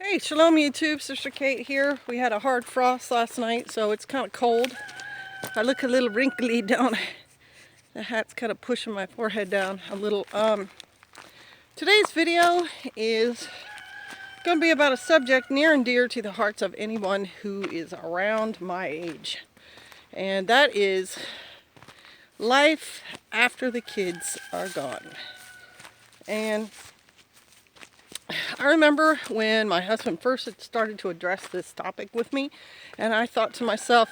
Hey, Shalom YouTube, Sister Kate here. We had a hard frost last night, so it's kind of cold. I look a little wrinkly down. The hat's kind of pushing my forehead down a little. Today's video is going to be about a subject near and dear to the hearts of anyone who is around my age. And that is life after the kids are gone. And I remember when my husband first had started to address this topic with me, and I thought to myself,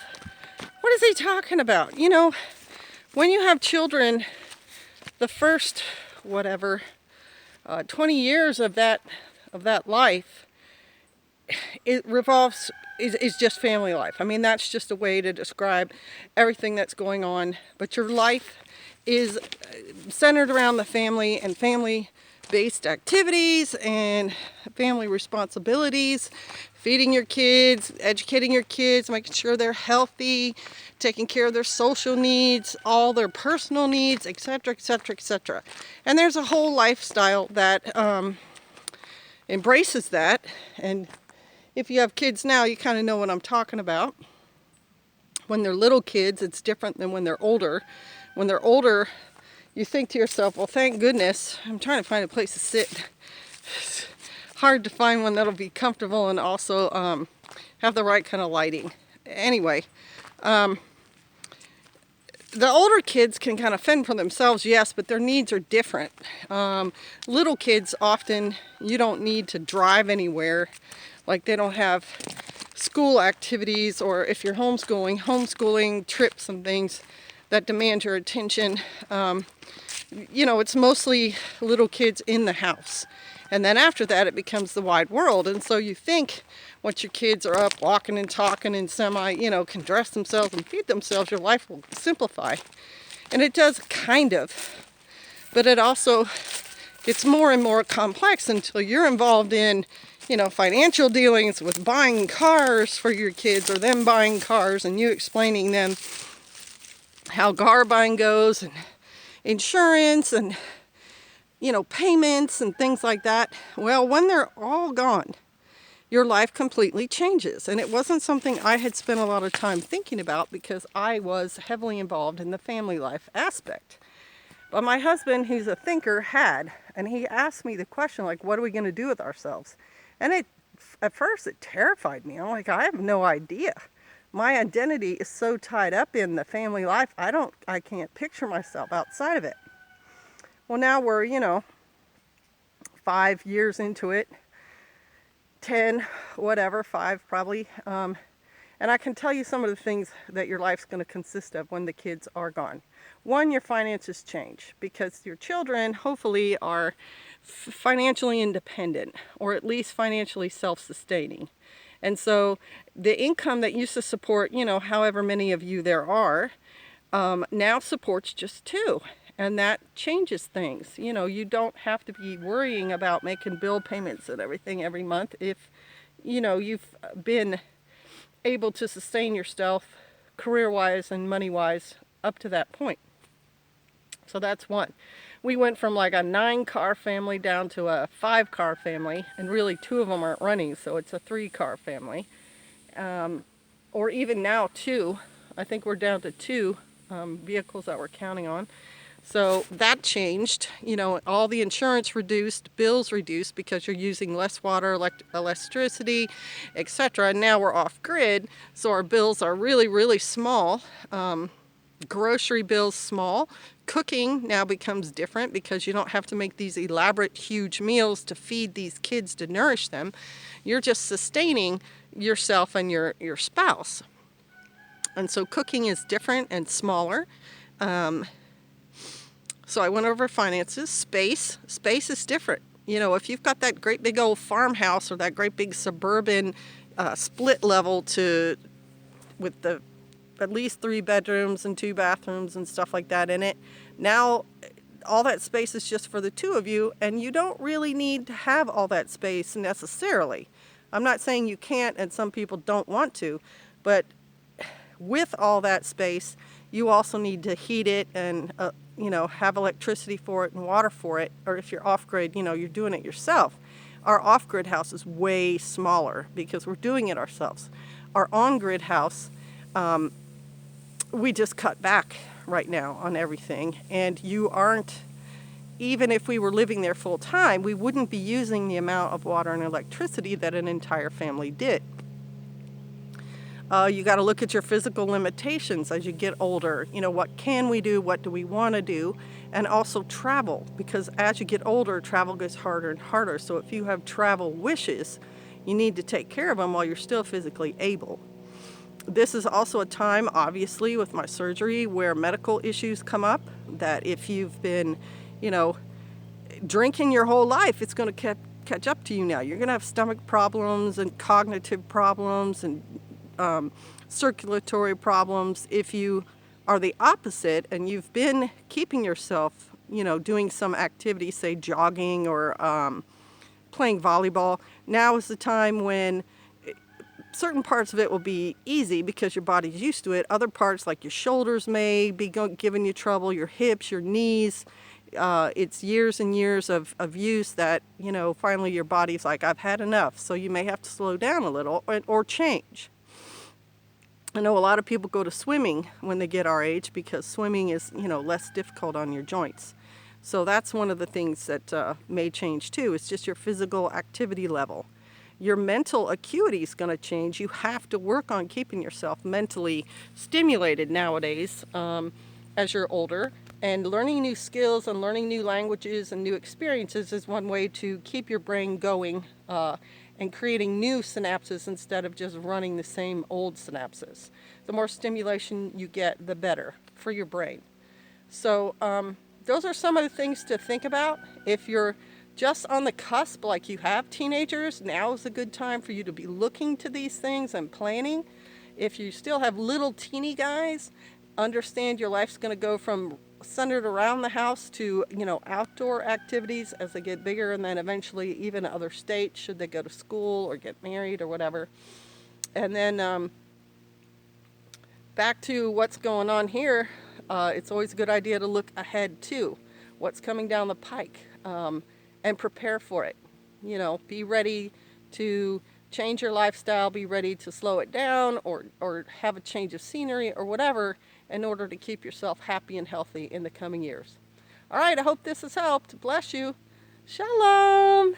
what is he talking about? You know, when you have children, the first, 20 years of that life, it revolves, is just family life. I mean, that's just a way to describe everything that's going on. But your life is centered around the family and family-based activities and family responsibilities, feeding your kids, educating your kids, making sure they're healthy, taking care of their social needs, all their personal needs, etc., etc., etc. And there's a whole lifestyle that embraces that. And if you have kids now, you kind of know what I'm talking about. When they're little kids, it's different than when they're older. When they're older, you think to yourself, well, thank goodness. I'm trying to find a place to sit. It's hard to find one that'll be comfortable and also have the right kind of lighting. Anyway, the older kids can kind of fend for themselves, yes, but their needs are different. Little kids, often, you don't need to drive anywhere. Like, they don't have school activities, or if you're homeschooling trips and things that demand your attention. You know, it's mostly little kids in the house. And then after that, it becomes the wide world. And so you think once your kids are up walking and talking and can dress themselves and feed themselves, your life will simplify. And it does, kind of. But it also gets more and more complex until you're involved in, financial dealings with buying cars for your kids, or them buying cars and you explaining them how car buying goes, and insurance and, payments and things like that. Well, when they're all gone, your life completely changes. And it wasn't something I had spent a lot of time thinking about because I was heavily involved in the family life aspect. But my husband, who's a thinker, and he asked me the question, like, what are we going to do with ourselves? And at first it terrified me. I'm like, I have no idea. My identity is so tied up in the family life, I can't picture myself outside of it. Well, now we're, 5 years into it, 10, 5 probably. And I can tell you some of the things that your life's going to consist of when the kids are gone. One, your finances change because your children hopefully are financially independent, or at least financially self-sustaining. And so the income that used to support, however many of you there are, now supports just 2. And that changes things. You don't have to be worrying about making bill payments and everything every month if, you've been able to sustain yourself career-wise and money-wise up to that point. So that's one. We went from like a 9-car family down to a 5-car family, and really 2 of them aren't running, so it's a 3-car family. Or even now 2. I think we're down to 2 vehicles that we're counting on. So that changed. All the insurance reduced, bills reduced because you're using less water, electricity, etc. And now we're off grid, so our bills are really, really small. Grocery bills small. Cooking now becomes different because you don't have to make these elaborate, huge meals to feed these kids to nourish them. You're just sustaining yourself and your spouse. And so cooking is different and smaller. So I went over finances. Space is different. If you've got that great big old farmhouse or that great big suburban split level with the at least 3 bedrooms and 2 bathrooms and stuff like that in it, now all that space is just for the 2 of you, and you don't really need to have all that space necessarily. I'm not saying you can't, and some people don't want to, but with all that space, you also need to heat it and have electricity for it and water for it, or if you're off grid, you're doing it yourself. Our off-grid house is way smaller because we're doing it ourselves. Our on-grid house, we just cut back right now on everything, and you aren't, even if we were living there full time, we wouldn't be using the amount of water and electricity that an entire family did. You got to look at your physical limitations as you get older. You know, what can we do? What do we want to do? And also travel, because as you get older, travel gets harder and harder. So if you have travel wishes, you need to take care of them while you're still physically able. This is also a time, obviously, with my surgery where medical issues come up, that if you've been, you know, drinking your whole life, it's going to catch up to you now. You're going to have stomach problems and cognitive problems and circulatory problems. If you are the opposite and you've been keeping yourself, you know, doing some activity, say jogging or playing volleyball, now is the time when certain parts of it will be easy because your body's used to it. Other parts, like your shoulders, may be giving you trouble, your hips, your knees. It's years and years of use that, you know, finally your body's like, I've had enough. So you may have to slow down a little or change. I know a lot of people go to swimming when they get our age because swimming is, you know, less difficult on your joints. So that's one of the things that may change too. It's just your physical activity level. Your mental acuity is going to change. You have to work on keeping yourself mentally stimulated nowadays as you're older. And learning new skills and learning new languages and new experiences is one way to keep your brain going and creating new synapses instead of just running the same old synapses. The more stimulation you get, the better for your brain. So those are some of the things to think about. If you're just on the cusp, like you have teenagers, now is a good time for you to be looking to these things and planning. If you still have little teeny guys, understand your life's going to go from centered around the house to, you know, outdoor activities as they get bigger, and then eventually even other states should they go to school or get married or whatever. And then back to what's going on here, it's always a good idea to look ahead too. What's coming down the pike, and prepare for it. You know, be ready to change your lifestyle, be ready to slow it down or have a change of scenery or whatever in order to keep yourself happy and healthy in the coming years. All right, I hope this has helped. Bless you. Shalom.